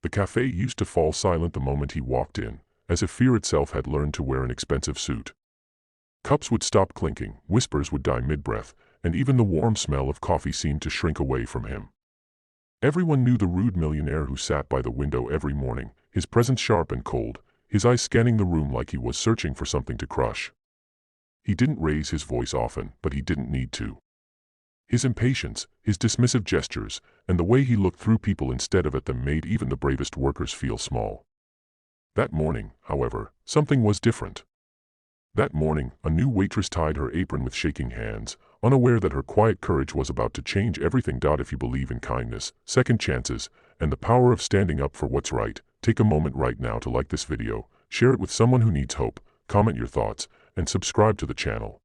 The cafe used to fall silent the moment he walked in, as if fear itself had learned to wear an expensive suit. Cups would stop clinking, whispers would die mid-breath, and even the warm smell of coffee seemed to shrink away from him. Everyone knew the rude millionaire who sat by the window every morning, his presence sharp and cold, his eyes scanning the room like he was searching for something to crush. He didn't raise his voice often, but he didn't need to. His impatience, his dismissive gestures, and the way he looked through people instead of at them made even the bravest workers feel small. That morning, however, something was different. That morning, a new waitress tied her apron with shaking hands, unaware that her quiet courage was about to change everything. If you believe in kindness, second chances, and the power of standing up for what's right, take a moment right now to like this video, share it with someone who needs hope, comment your thoughts, and subscribe to the channel.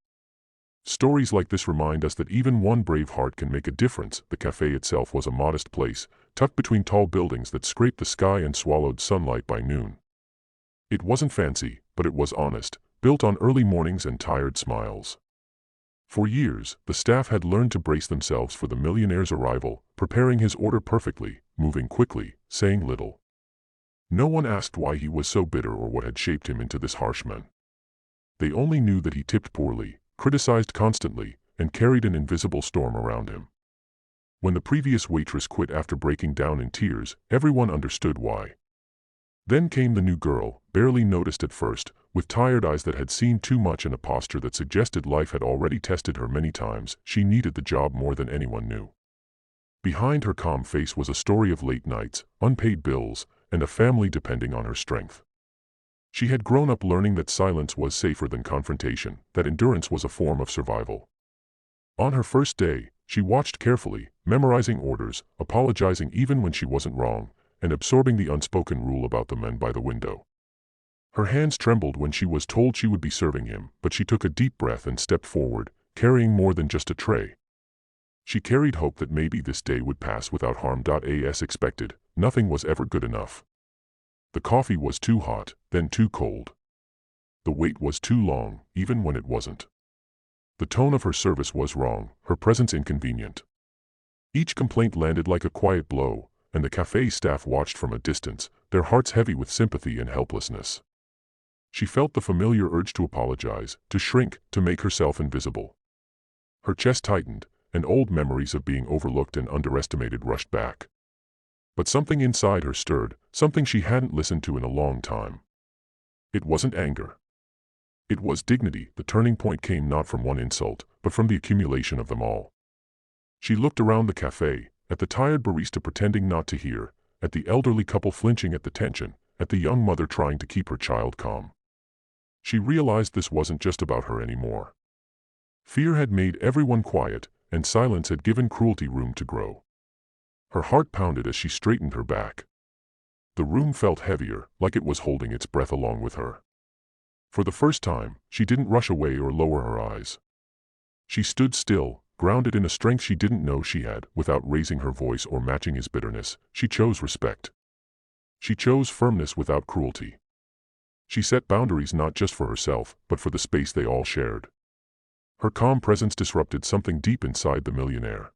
Stories like this remind us that even one brave heart can make a difference. The cafe itself was a modest place, tucked between tall buildings that scraped the sky and swallowed sunlight by noon. It wasn't fancy, but it was honest, built on early mornings and tired smiles. For years, the staff had learned to brace themselves for the millionaire's arrival, preparing his order perfectly, moving quickly, saying little. No one asked why he was so bitter or what had shaped him into this harsh man. They only knew that he tipped poorly, criticized constantly, and carried an invisible storm around him. When the previous waitress quit after breaking down in tears, everyone understood why. Then came the new girl, barely noticed at first, with tired eyes that had seen too much and a posture that suggested life had already tested her many times. She needed the job more than anyone knew. Behind her calm face was a story of late nights, unpaid bills, and a family depending on her strength. She had grown up learning that silence was safer than confrontation, that endurance was a form of survival. On her first day, she watched carefully, memorizing orders, apologizing even when she wasn't wrong, and absorbing the unspoken rule about the men by the window. Her hands trembled when she was told she would be serving him, but she took a deep breath and stepped forward, carrying more than just a tray. She carried hope that maybe this day would pass without harm. As expected, nothing was ever good enough. The coffee was too hot, then too cold. The wait was too long, even when it wasn't. The tone of her service was wrong, her presence inconvenient. Each complaint landed like a quiet blow, and the cafe staff watched from a distance, their hearts heavy with sympathy and helplessness. She felt the familiar urge to apologize, to shrink, to make herself invisible. Her chest tightened, and old memories of being overlooked and underestimated rushed back. But something inside her stirred, something she hadn't listened to in a long time. It wasn't anger. It was dignity. The turning point came not from one insult, but from the accumulation of them all. She looked around the cafe, at the tired barista pretending not to hear, at the elderly couple flinching at the tension, at the young mother trying to keep her child calm. She realized this wasn't just about her anymore. Fear had made everyone quiet, and silence had given cruelty room to grow. Her heart pounded as she straightened her back. The room felt heavier, like it was holding its breath along with her. For the first time, she didn't rush away or lower her eyes. She stood still, grounded in a strength she didn't know she had. Without raising her voice or matching his bitterness, she chose respect. She chose firmness without cruelty. She set boundaries not just for herself, but for the space they all shared. Her calm presence disrupted something deep inside the millionaire.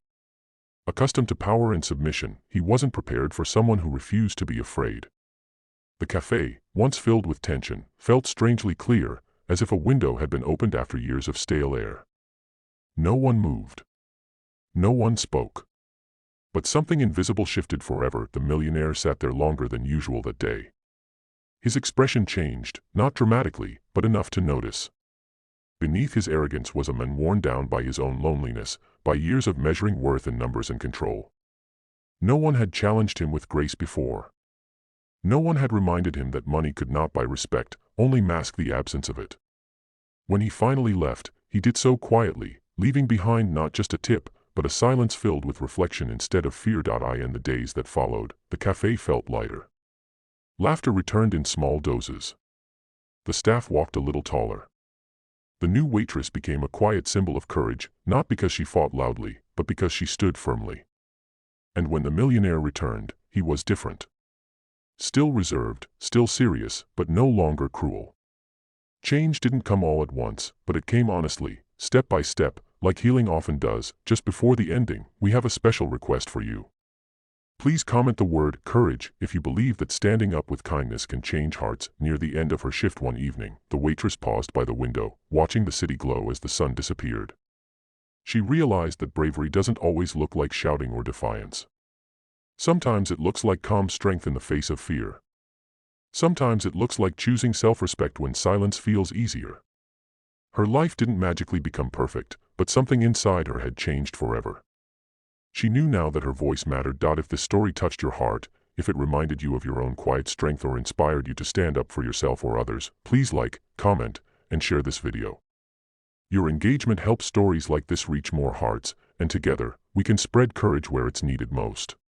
Accustomed to power and submission, he wasn't prepared for someone who refused to be afraid. The cafe, once filled with tension, felt strangely clear, as if a window had been opened after years of stale air. No one moved. No one spoke. But something invisible shifted forever. The millionaire sat there longer than usual that day. His expression changed, not dramatically, but enough to notice. Beneath his arrogance was a man worn down by his own loneliness, by years of measuring worth in numbers and control. No one had challenged him with grace before. No one had reminded him that money could not buy respect, only mask the absence of it. When he finally left, he did so quietly, leaving behind not just a tip, but a silence filled with reflection instead of fear. In the days that followed, the cafe felt lighter. Laughter returned in small doses. The staff walked a little taller. The new waitress became a quiet symbol of courage, not because she fought loudly, but because she stood firmly. And when the millionaire returned, he was different. Still reserved, still serious, but no longer cruel. Change didn't come all at once, but it came honestly, step by step, like healing often does. Just before the ending, we have a special request for you. Please comment the word courage if you believe that standing up with kindness can change hearts. Near the end of her shift one evening, the waitress paused by the window, watching the city glow as the sun disappeared. She realized that bravery doesn't always look like shouting or defiance. Sometimes it looks like calm strength in the face of fear. Sometimes it looks like choosing self-respect when silence feels easier. Her life didn't magically become perfect, but something inside her had changed forever. She knew now that her voice mattered. If this story touched your heart, if it reminded you of your own quiet strength or inspired you to stand up for yourself or others, please like, comment, and share this video. Your engagement helps stories like this reach more hearts, and together, we can spread courage where it's needed most.